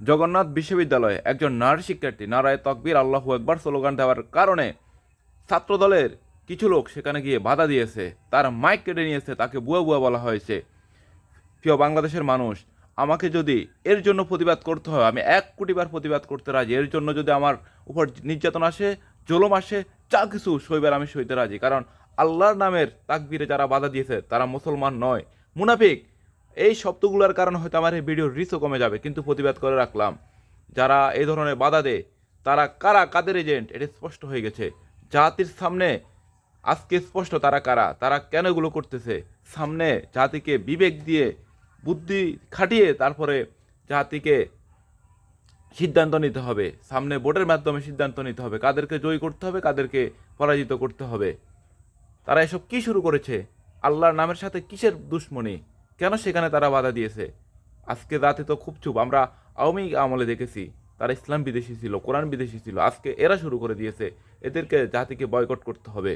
জগন্নাথ বিশ্ববিদ্যালয়ে একজন নারী শিক্ষার্থী নারায়ে তাকবীর আল্লাহু আকবার স্লোগান দেওয়ার কারণে ছাত্রদলের কিছু লোক সেখানে গিয়ে বাধা দিয়েছে, তার মাইক কেটে নিয়েছে, তাকে বুয়া বুয়া বলা হয়েছে। প্রিয় বাংলাদেশের মানুষ, আমাকে যদি এর জন্য প্রতিবাদ করতে হয়, আমি 1 কোটিবার প্রতিবাদ করতে রাজি। এর জন্য যদি আমার উপর নির্যাতন আসে, জুলুম আসে, যা কিছু সইবার আমি সইতে রাজি। কারণ আল্লাহর নামের তাকবীরে যারা বাধা দিয়েছে তারা মুসলমান নয়, মুনাফিক। এই শব্দগুলোর কারণে হয়তো আমার এই ভিডিওর রিচও কমে যাবে, কিন্তু প্রতিবাদ করে রাখলাম। যারা এই ধরনের বাধা দেয় তারা কারা, কাদের এজেন্ট, এটা স্পষ্ট হয়ে গেছে জাতির সামনে। আজকে স্পষ্ট তারা কারা, তারা কেন এগুলো করতেছে। সামনে জাতিকে বিবেক দিয়ে, বুদ্ধি খাটিয়ে তারপরে জাতিকে সিদ্ধান্ত নিতে হবে। সামনে ভোটের মাধ্যমে সিদ্ধান্ত নিতে হবে কাদেরকে জয়ী করতে হবে, কাদেরকে পরাজিত করতে হবে। তারা এসব কি শুরু করেছে? আল্লাহর নামের সাথে কিসের দুশ্মনী? কেন সেখানে তারা বাধা দিয়েছে? আজকে জাতি তো খুব চুপ। আমরা আওয়ামী আমলে দেখেছি তারা ইসলাম বিদেশি ছিল, কোরআন বিদেশি ছিল। আজকে এরা শুরু করে দিয়েছে। এদেরকে জাতিকে বয়কট করতে হবে।